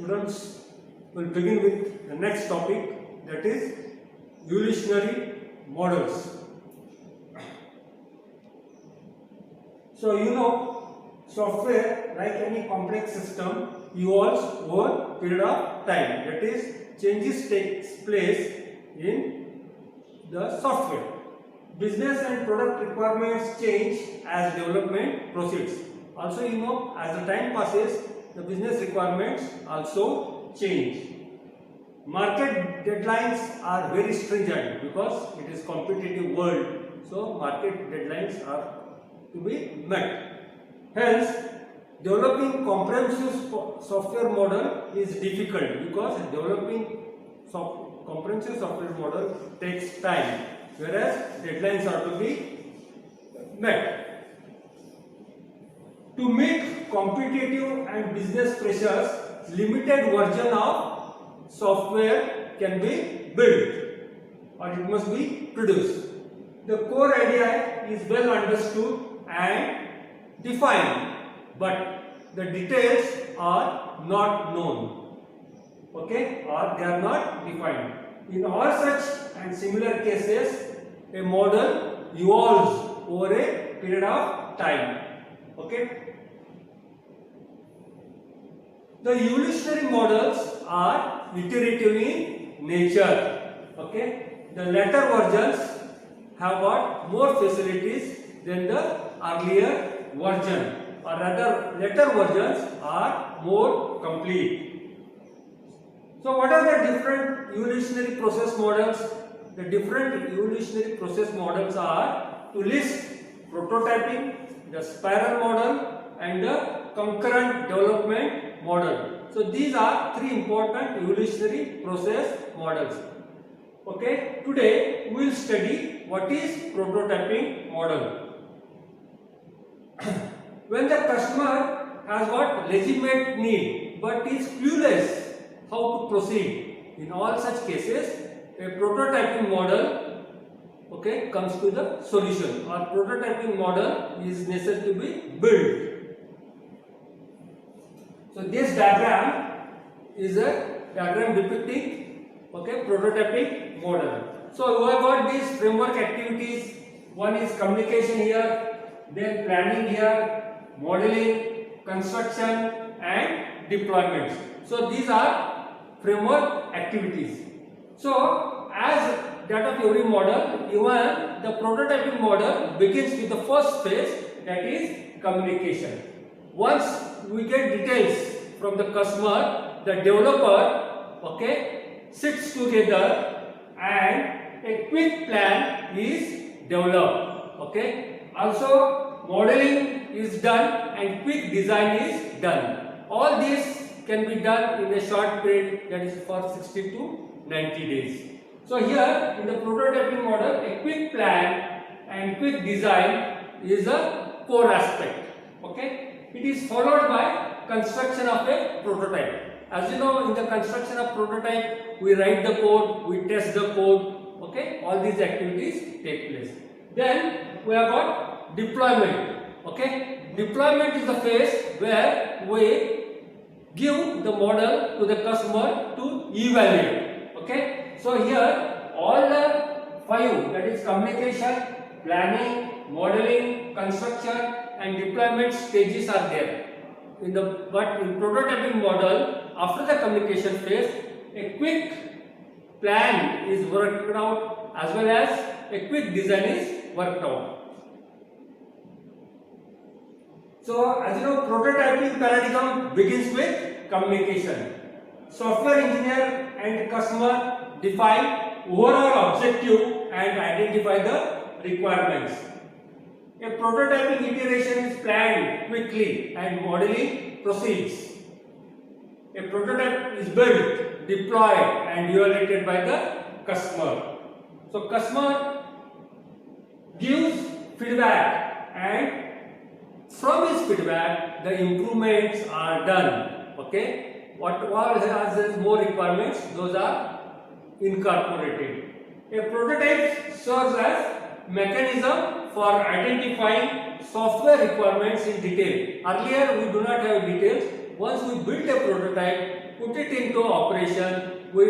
Students, will begin with the next topic, that is evolutionary models. So you know, software, like any complex system, evolves over a period of time. That is, changes takes place in the software. Business and product requirements change as development proceeds. Also, you know, as the time passes, the business requirements also change. Market deadlines are very stringent because it is competitive world. So market deadlines are to be met. Hence, developing comprehensive software model is difficult because developing comprehensive software model takes time, whereas deadlines are to be met. To meet competitive and business pressures, limited version of software can be built or it must be produced. The core idea is well understood and defined, but the details are not known, okay, or they are not defined. In all such and similar cases, a model evolves over a period of time, okay. The evolutionary models are iterative in nature, okay. The later versions have got more facilities than the earlier version, or rather later versions are more complete. So what are the different evolutionary process models? The different evolutionary process models are, to list, prototyping, the spiral model and the concurrent development model. So these are three important evolutionary process models. Okay, today we will study what is prototyping model. When the customer has got legitimate need but is clueless how to proceed, in all such cases a prototyping model, okay, comes to the solution, or prototyping model is necessary to be built. So this diagram is a diagram depicting, okay, prototyping model. So we have got these framework activities. One is communication here, then planning here, modeling, construction and deployment. So these are framework activities. So as that of every model, even the prototyping model begins with the first phase, that is communication. Once we get details from the customer, the developer, okay, sits together and a quick plan is developed, okay. Also modeling is done and quick design is done. All this can be done in a short period, that is for 60 to 90 days. So here in the prototyping model, a quick plan and quick design is a core aspect, okay. It is followed by construction of a prototype. As you know, in the construction of prototype, we write the code, we test the code, okay. All these activities take place. Then we have got deployment, okay. Deployment is the phase where we give the model to the customer to evaluate, okay. So here all the five, that is communication, planning, modeling, construction and deployment stages are there. But in prototyping model, after the communication phase, a quick plan is worked out as well as a quick design is worked out. So as you know, prototyping paradigm begins with communication. Software engineer and customer define overall objective and identify the requirements. A prototyping iteration is planned quickly and modeling proceeds. A prototype is built, deployed and evaluated by the customer. So customer gives feedback and from his feedback the improvements are done, okay. What has more requirements, those are incorporated. A prototype serves as mechanism for identifying software requirements in detail. Earlier we do not have details, once we build a prototype, put it into operation, we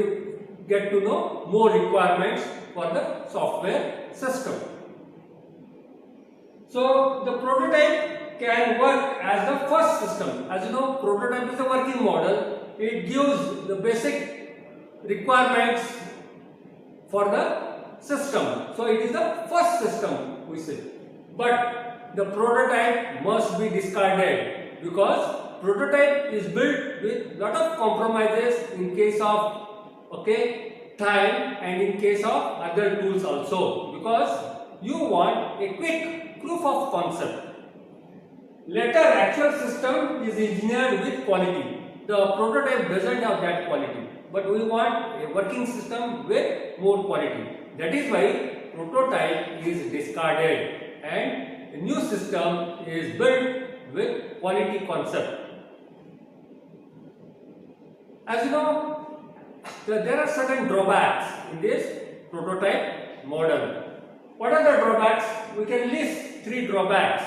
get to know more requirements for the software system. So the prototype can work as the first system. As you know, prototype is a working model. It gives the basic requirements for the system. So it is the first system, we say. But the prototype must be discarded because prototype is built with lot of compromises in case of time and in case of other tools also, because you want a quick proof of concept. Later actual system is engineered with quality. The prototype doesn't have that quality, but we want a working system with more quality. That is why prototype is discarded and a new system is built with quality concept. As you know, there are certain drawbacks in this prototype model. What are the drawbacks? We can list 3 drawbacks.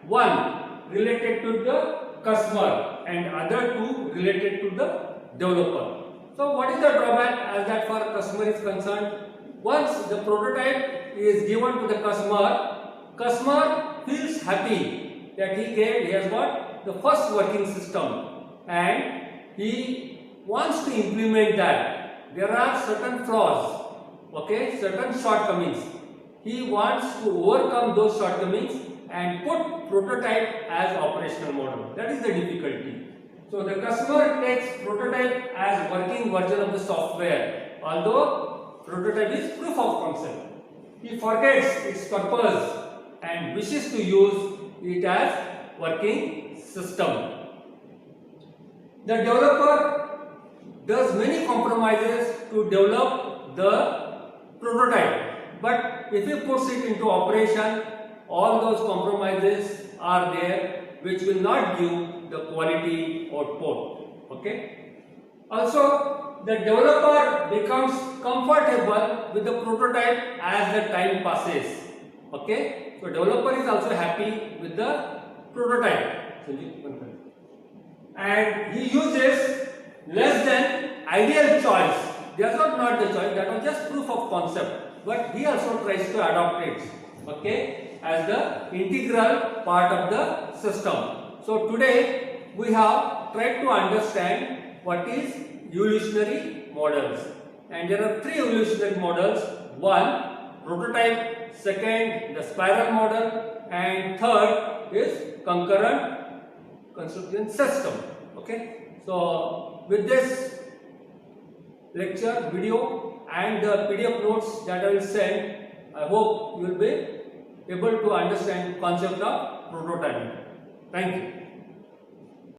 One related to the customer and other 2 related to the developer. So what is the drawback as that for customer is concerned? Once the prototype is given to the customer feels happy that he has got the first working system and he wants to implement that. There are certain flaws, certain shortcomings. He wants to overcome those shortcomings and put prototype as operational model. That is the difficulty. So the customer takes prototype as working version of the software, although prototype is proof of concept. He forgets its purpose and wishes to use it as working system. The developer does many compromises to develop the prototype, but if he puts it into operation, all those compromises are there which will not give the quality output. Also, the developer becomes comfortable with the prototype as the time passes. So developer is also happy with the prototype and he uses less than ideal choice. That was not the choice, that was just proof of concept, but he also tries to adopt it as the integral part of the system. So today we have tried to understand what is evolutionary models, and there are 3 evolutionary models. One, prototype; second, the spiral model; and third is concurrent construction system. So with this lecture video and the PDF notes that I will send, I hope you will be able to understand concept of prototyping. Thank you.